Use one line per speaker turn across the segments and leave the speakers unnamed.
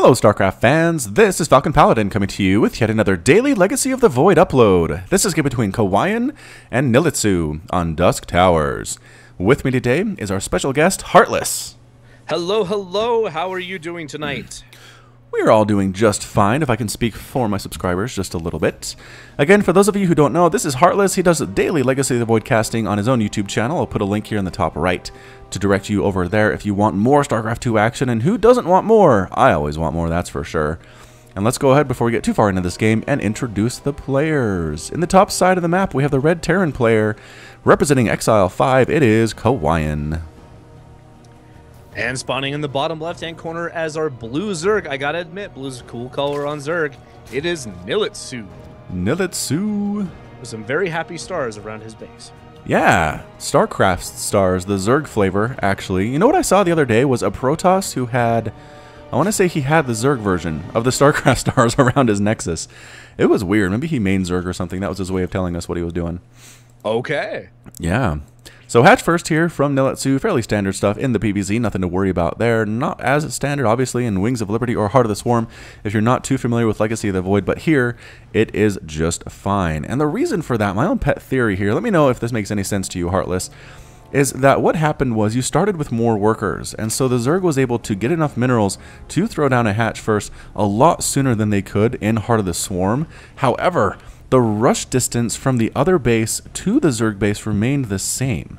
Hello StarCraft fans, this is Falcon Paladin coming to you with yet another daily Legacy of the Void upload. This is a game between Kawaiian and Nilitsu on Dusk Towers. With me today is our special guest, Hartless.
Hello, hello, how are you doing tonight?
We're all doing just fine, if I can speak for my subscribers just a little bit. Again, for those of you who don't know, this is Hartless. He does daily Legacy of the Void casting on his own YouTube channel. I'll put a link here in the top right to direct you over there if you want more StarCraft 2 action, and who doesn't want more? I always want more, that's for sure. And let's go ahead before we get too far into this game and introduce the players. In the top side of the map, we have the Red Terran player. Representing Exile 5, it is Kawaiian.
And spawning in the bottom left-hand corner as our blue Zerg. I gotta admit, blue's a cool color on Zerg. It is Nilitsu.
Nilitsu.
With some very happy stars around his base.
Yeah, StarCraft stars, the Zerg flavor, actually. You know what I saw the other day was a Protoss who had, I want to say he had the Zerg version of the StarCraft stars around his Nexus. It was weird. Maybe he main Zerg or something. That was his way of telling us what he was doing.
Okay.
Yeah. So hatch first here from Nilitsu, fairly standard stuff in the PvZ, nothing to worry about there. Not as standard, obviously, in Wings of Liberty or Heart of the Swarm, if you're not too familiar with Legacy of the Void, but here, it is just fine. And the reason for that, my own pet theory here, let me know if this makes any sense to you, Heartless, is that what happened was you started with more workers, and so the Zerg was able to get enough minerals to throw down a hatch first a lot sooner than they could in Heart of the Swarm. However, the rush distance from the other base to the Zerg base remained the same.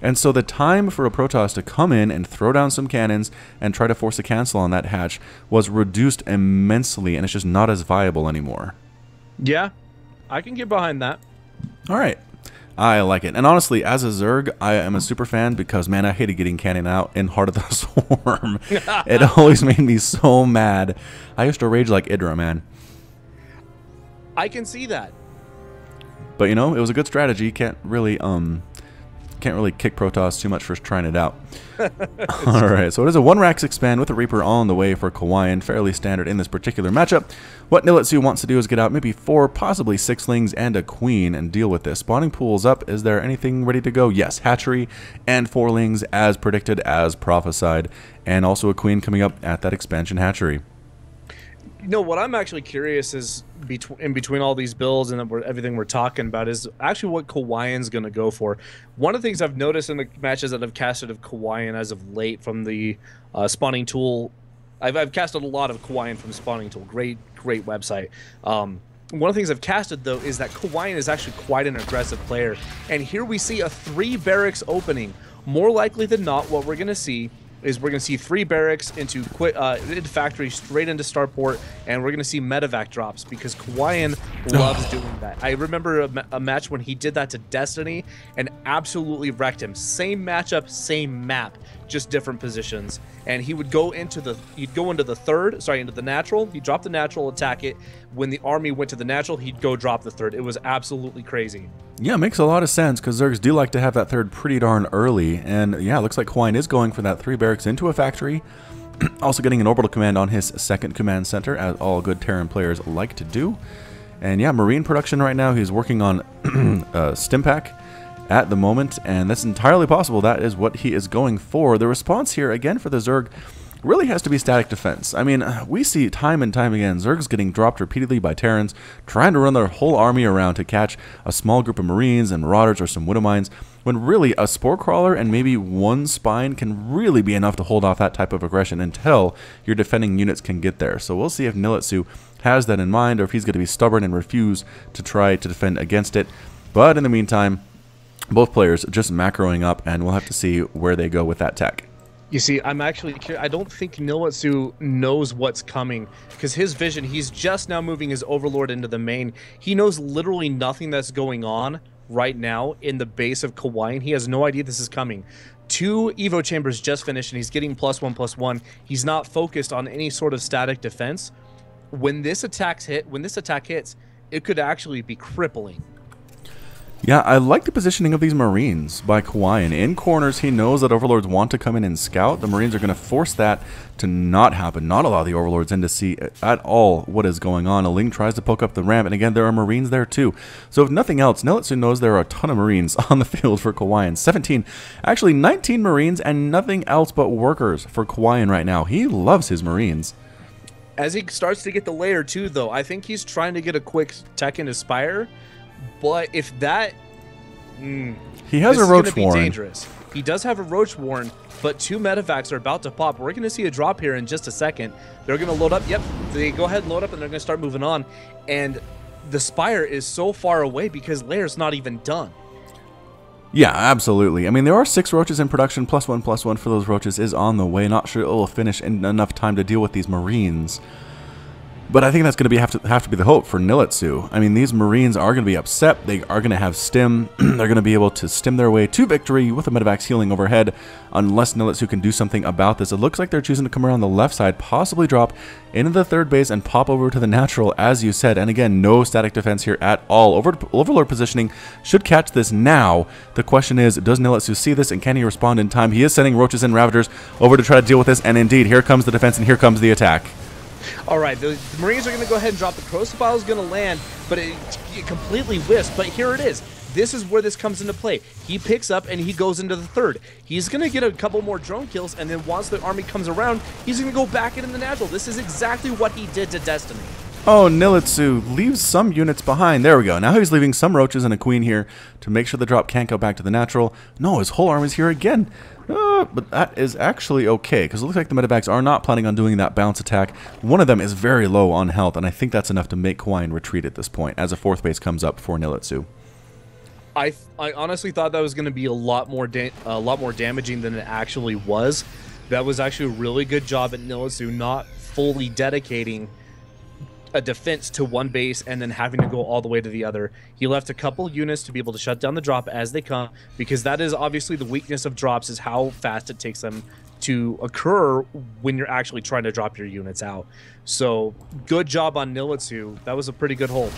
And so the time for a Protoss to come in and throw down some cannons and try to force a cancel on that hatch was reduced immensely, and it's just not as viable anymore.
Yeah, I can get behind that.
All right. I like it. And honestly, as a Zerg, I am a super fan because, man, I hated getting cannon out in Heart of the Swarm. It always made me so mad. I used to rage like Idra, man.
I can see that.
But, you know, it was a good strategy. Can't really kick Protoss too much for trying it out. Alright, so it is a 1-Rax expand with a Reaper on the way for Kawaiian, fairly standard in this particular matchup. What Nilitsu wants to do is get out maybe 4, possibly 6-lings and a queen and deal with this. Spawning pool's up. Is there anything ready to go? Yes, hatchery and 4-lings as predicted, as prophesied, and also a queen coming up at that expansion hatchery.
You know, what I'm actually curious is, in between all these builds and everything we're talking about, is actually what Kawaiian's going to go for. One of the things I've noticed in the matches that I've casted of Kawaiian as of late from the spawning tool, I've casted a lot of Kawaiian from spawning tool. Great website. One of the things I've casted, though, is that Kawaiian is actually quite an aggressive player. And here we see a 3 barracks opening. More likely than not, what we're going to see is we're going to see 3 barracks into factory straight into starport, and we're going to see medevac drops because Kawaiian loves doing that. I remember a match when he did that to Destiny and absolutely wrecked him. Same matchup, same map, just different positions. And he would go into the into the natural. He'd drop the natural, attack it. When the army went to the natural, he'd go drop the third. It was absolutely crazy. Yeah,
it makes a lot of sense because Zergs do like to have that third pretty darn early. And yeah, it looks like Kawaiian is going for that 3 barracks into a factory. Also getting an orbital command on his second command center, as all good Terran players like to do. And yeah, Marine production right now, he's working on Stimpack at the moment, and that's entirely possible. That is what he is going for. The response here, again, for the Zerg really has to be static defense. I mean, we see time and time again Zergs getting dropped repeatedly by Terrans, trying to run their whole army around to catch a small group of Marines and Marauders or some Widow Mines, when really a Spore Crawler and maybe 1 Spine can really be enough to hold off that type of aggression until your defending units can get there. So we'll see if Nilitsu has that in mind, or if he's going to be stubborn and refuse to try to defend against it. But in the meantime, both players just macroing up, and we'll have to see where they go with that tech.
You see, I'm actually curious. I don't think Nilitsu knows what's coming because his vision, he's just now moving his Overlord into the main. He knows literally nothing that's going on right now in the base of Kawaiian. He has no idea this is coming. 2 Evo chambers just finished, and he's getting +1/+1. He's not focused on any sort of static defense. When this attack hits, it could actually be crippling.
Yeah, I like the positioning of these Marines by Kawaiian. In corners, he knows that Overlords want to come in and scout. The Marines are going to force that to not happen, not allow the Overlords in to see at all what is going on. A Ling tries to poke up the ramp, and again, there are Marines there too. So if nothing else, Nilitsu knows there are a ton of Marines on the field for Kawaiian. 17, actually 19 Marines and nothing else but workers for Kawaiian right now. He loves his Marines.
As he starts to get the layer 2, though, I think he's trying to get a quick tech into Spire. But if that...
he has a Roach Warren.
Dangerous. He does have a Roach Warren, but 2 Medivacs are about to pop. We're going to see a drop here in just a second. They're going to load up. Yep, they go ahead and load up, and they're going to start moving on. And the Spire is so far away because layer's not even done.
Yeah, absolutely. I mean, there are 6 roaches in production. +1/+1 for those roaches is on the way. Not sure it will finish in enough time to deal with these Marines. But I think that's going to have to be the hope for Nilitsu. I mean, these Marines are going to be upset. They are going to have stim. They're going to be able to stim their way to victory with the Medivacs healing overhead, unless Nilitsu can do something about this. It looks like they're choosing to come around the left side, possibly drop into the third base and pop over to the natural, as you said. And again, no static defense here at all. Overlord positioning should catch this now. The question is, does Nilitsu see this and can he respond in time? He is sending roaches and ravagers over to try to deal with this, and indeed, here comes the defense and here comes the attack.
All right, the Marines are going to go ahead and drop. The Crocodile is going to land, but it completely whiffed. But here it is. This is where this comes into play. He picks up and he goes into the third. He's going to get a couple more drone kills, and then once the army comes around, he's going to go back into the natural. This is exactly what he did to Destiny.
Oh, Nilitsu leaves some units behind. There we go. Now he's leaving some roaches and a queen here to make sure the drop can't go back to the natural. No, his whole army's here again. But that is actually okay, because it looks like the Medivacs are not planning on doing that bounce attack. One of them is very low on health, and I think that's enough to make Kawaiian retreat at this point, as a 4th base comes up for Nilitsu.
I honestly thought that was going to be a lot more damaging than it actually was. That was actually a really good job at Nilitsu, not fully dedicating a defense to one base and then having to go all the way to the other. He left a couple units to be able to shut down the drop as they come, because that is obviously the weakness of drops, is how fast it takes them to occur when you're actually trying to drop your units out. So good job on Nilitsu. That was a pretty good hold.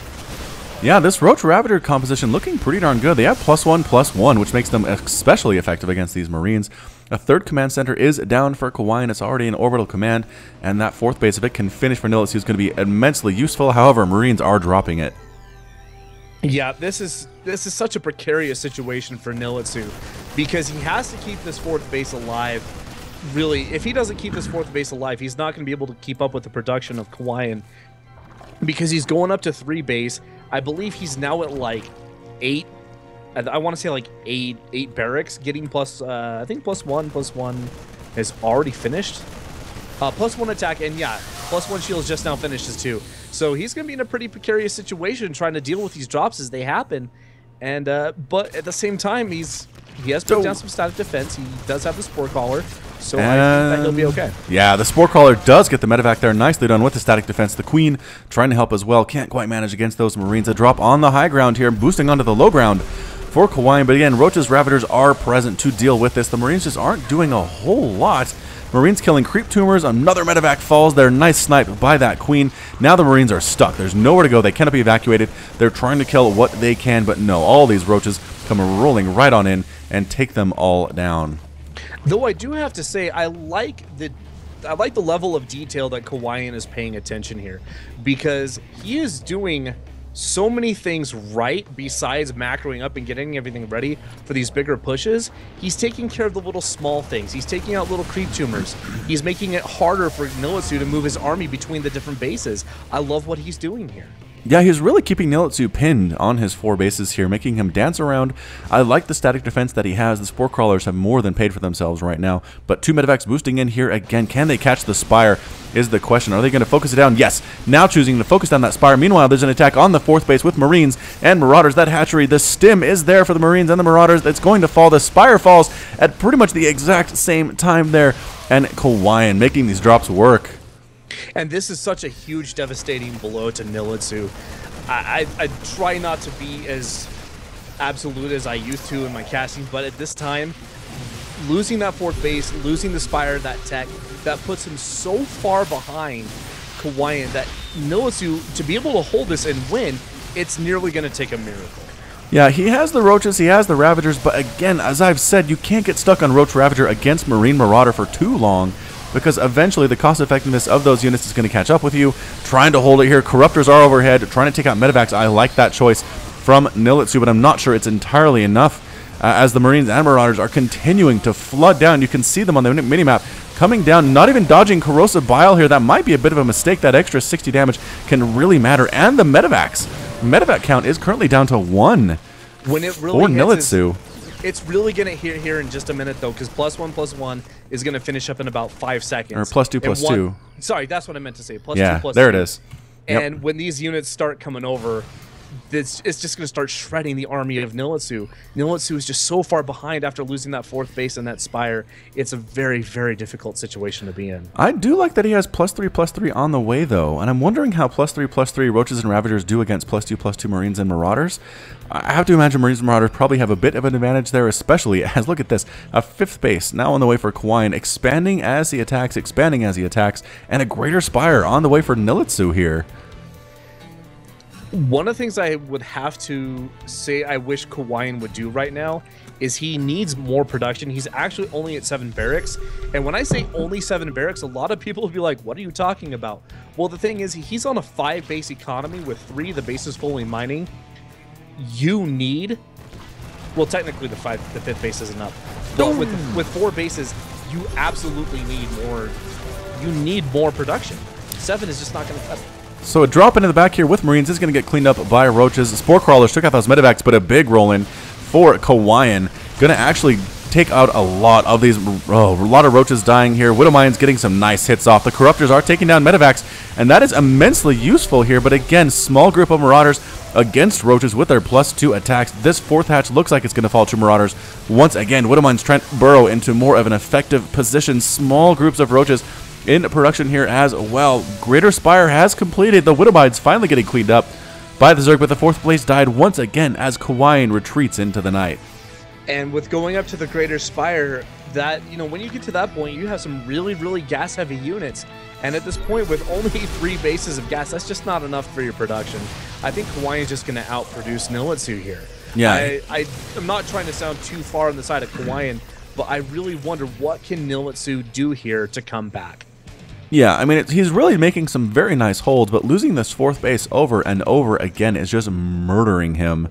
Yeah, this Roach Ravager composition looking pretty darn good. They have +1/+1, which makes them especially effective against these Marines. A 3rd command center is down for Kawaiian. It's already an orbital command, and that 4th base, if it can finish for Nilitsu, is going to be immensely useful. However, Marines are dropping it.
Yeah, this is such a precarious situation for Nilitsu, because he has to keep this 4th base alive. Really, if he doesn't keep this 4th base alive, he's not going to be able to keep up with the production of Kawaiian, because he's going up to 3 base. I believe he's now at like 8. I want to say like 8 barracks, getting plus. I think +1/+1 is already finished. +1 attack, and yeah, +1 shields just now finishes too. So he's going to be in a pretty precarious situation trying to deal with these drops as they happen. And but at the same time, he has put down some static defense. He does have the Spore Caller, so I think that he'll be okay.
Yeah, the Spore Caller does get the medevac there. Nicely done with the static defense. The Queen trying to help as well. Can't quite manage against those Marines. A drop on the high ground here, boosting onto the low ground for Kawaiian. But again, Roach's Ravagers are present to deal with this. The Marines just aren't doing a whole lot. Marines killing creep tumors. Another medevac falls there. Nice snipe by that Queen. Now the Marines are stuck. There's nowhere to go. They cannot be evacuated. They're trying to kill what they can, but no. All these Roaches come rolling right on in and take them all down.
Though I do have to say, I like the level of detail that Kawaiian is paying attention here, because he is doing so many things right besides macroing up and getting everything ready for these bigger pushes. He's taking care of the little small things. He's taking out little creep tumors. He's making it harder for Nilitsu to move his army between the different bases. I love what he's doing here.
Yeah, he's really keeping Nilitsu pinned on his 4 bases here, making him dance around. I like the static defense that he has. The Spore Crawlers have more than paid for themselves right now. But 2 medevacs boosting in here again. Can they catch the Spire is the question. Are they going to focus it down? Yes. Now choosing to focus down that Spire. Meanwhile, there's an attack on the 4th base with Marines and Marauders. That hatchery, the stim is there for the Marines and the Marauders. It's going to fall. The Spire falls at pretty much the exact same time there. And Kawaiian making these drops work.
And this is such a huge, devastating blow to Nilitsu. I try not to be as absolute as I used to in my casting, but at this time, losing that 4th base, losing the Spire, that tech, that puts him so far behind Kawaiian that Nilitsu, to be able to hold this and win, it's nearly going to take a miracle.
Yeah, he has the Roaches, he has the Ravagers, but again, as I've said, you can't get stuck on Roach Ravager against Marine Marauder for too long, because eventually the cost effectiveness of those units is going to catch up with you. Trying to hold it here. Corruptors are overhead. Trying to take out medevacs. I like that choice from Nilitsu, but I'm not sure it's entirely enough as the Marines and Marauders are continuing to flood down. You can see them on the minimap coming down, not even dodging Corrosive Bile here. That might be a bit of a mistake. That extra 60 damage can really matter. And the medevac count is currently down to 1
when it really
for Nilitsu.
It's really going to hit here in just a minute, though, because +1/+1 is going to finish up in about 5 seconds.
Or +2/+2.
Sorry, that's what I meant to say. +2/+2.
There it is.
And when these units start coming over, it's just going to start shredding the army of Nilitsu. Nilitsu is just so far behind after losing that 4th base and that Spire. It's a very, very difficult situation to be in.
I do like that he has +3/+3 on the way, though, and I'm wondering how +3/+3 Roaches and Ravagers do against +2/+2 Marines and Marauders. I have to imagine Marines and Marauders probably have a bit of an advantage there, especially as, look at this, a 5th base now on the way for Kawaiian, expanding as he attacks, and a Greater Spire on the way for Nilitsu here.
One of the things I would have to say I wish Kawaiian would do right now is he needs more production. He's actually only at 7 barracks. And when I say only 7 barracks, a lot of people will be like, what are you talking about? Well, the thing is, he's on a 5 base economy with 3 the bases fully mining. You need, well, technically the 5th base isn't up. But with 4 bases, you absolutely need more. You need more production. 7 is just not going to cut it.
So a drop into the back here with Marines is going to get cleaned up by Roaches. Spore Crawlers took out those medevacs, but a big roll in for Kawaiian. Going to actually take out a lot of these, a lot of Roaches dying here. Widowmine's getting some nice hits off. The Corruptors are taking down medevacs, and that is immensely useful here. But again, small group of Marauders against Roaches with their +2 attacks. This 4th hatch looks like it's going to fall to Marauders. Once again, Widowmine's trying to burrow into more of an effective position. Small groups of Roaches in production here as well. Greater Spire has completed. The Widowmine's finally getting cleaned up by the Zerg, but the 4th blaze died once again as Kawaiian retreats into the night.
And with going up to the Greater Spire, that, you know, when you get to that point, you have some really, really gas-heavy units. And at this point, with only 3 bases of gas, that's just not enough for your production. I think Kawaiian's just going to outproduce Nilitsu here.
Yeah.
I'm not trying to sound too far on the side of Kawaiian, but I really wonder what can Nilitsu do here to come back.
Yeah, I mean, he's really making some very nice holds, but losing this 4th base over and over again is just murdering him.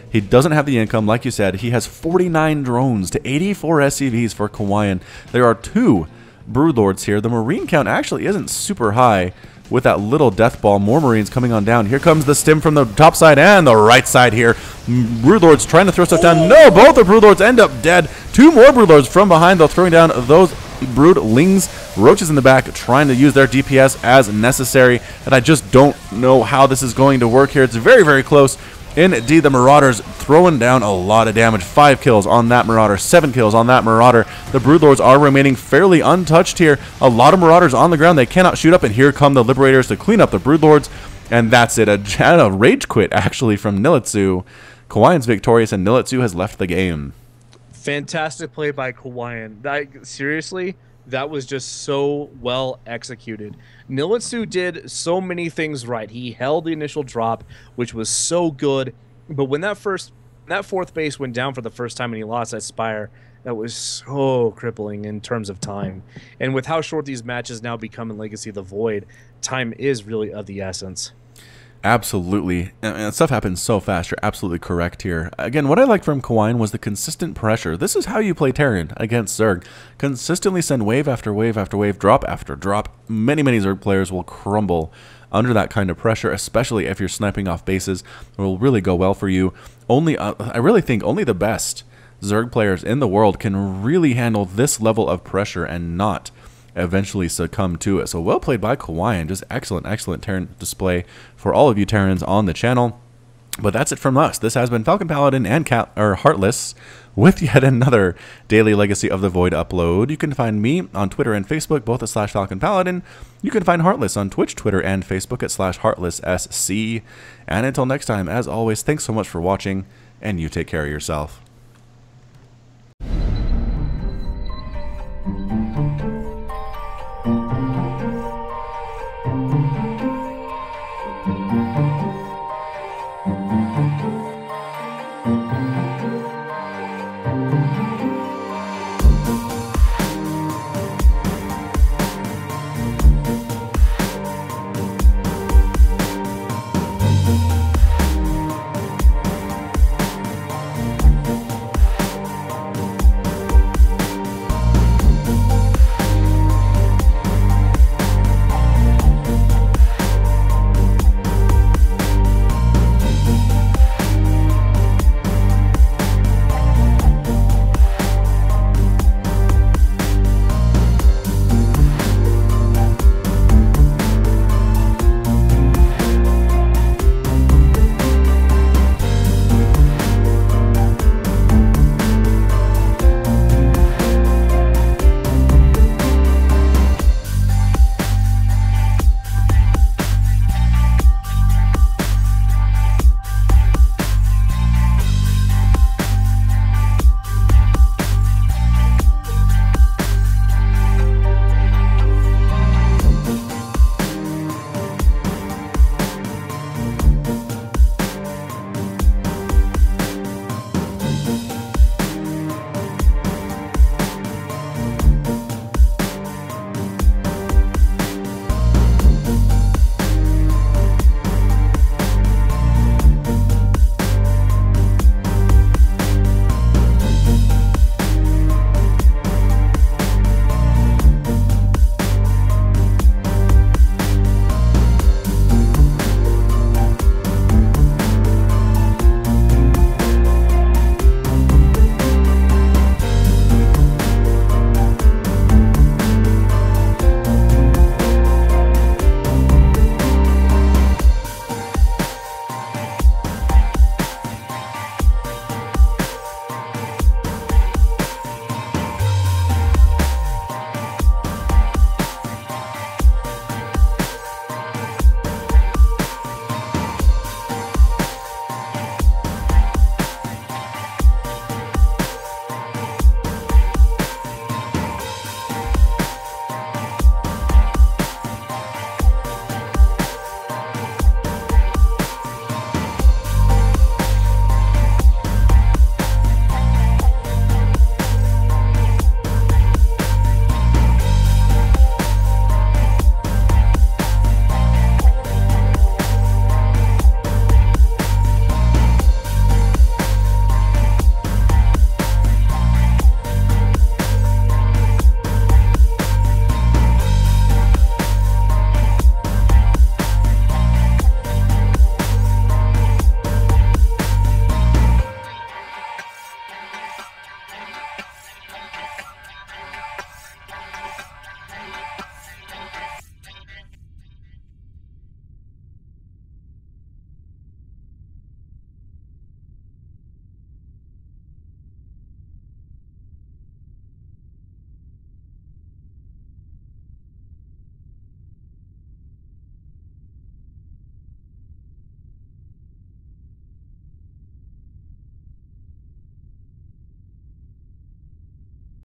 He doesn't have the income, like you said. He has 49 drones to 84 SCVs for Kawaiian. There are 2 Broodlords here. The Marine count actually isn't super high with that little death ball. More Marines coming on down. Here comes the stim from the top side and the right side here. Broodlords trying to throw stuff down. No, both the Broodlords end up dead. 2 more Broodlords from behind, though, throwing down those Broodlings. Roaches in the back trying to use their DPS as necessary, and I just don't know how this is going to work here. It's very, very close. Indeed, the Marauders throwing down a lot of damage. 5 kills on that Marauder, 7 kills on that Marauder. The Broodlords are remaining fairly untouched here. A lot of Marauders on the ground. They cannot shoot up, and here come the Liberators to clean up the Broodlords, and that's it. A rage quit, actually, from Nilitsu. Kawaiian's victorious, and Nilitsu has left the game.
Fantastic play by Kawaiian. Seriously, that was just so well executed. Nilitsu did so many things right. He held the initial drop, which was so good. But when that 4th base went down for the first time and he lost that Spire, that was so crippling in terms of time. And with how short these matches now become in Legacy of the Void, time is really of the essence.
Absolutely. And stuff happens so fast. You're absolutely correct here. Again, what I liked from Kawaiian was the consistent pressure. This is how you play Terran against Zerg. Consistently send wave after wave after wave, drop after drop. Many Zerg players will crumble under that kind of pressure, especially if you're sniping off bases. It will really go well for you. I really think only the best Zerg players in the world can really handle this level of pressure and not eventually succumb to it. So well played by Kawaiian. Just excellent Terran display for all of you Terrans on the channel. But that's it from us. This has been Falcon Paladin and Hartless with yet another daily Legacy of the Void upload. You can find me on Twitter and Facebook, both at /Falcon Paladin. You can find Hartless on Twitch, Twitter, and Facebook at /HeartlessSC. And until next time, as always, thanks so much for watching, and you take care of yourself.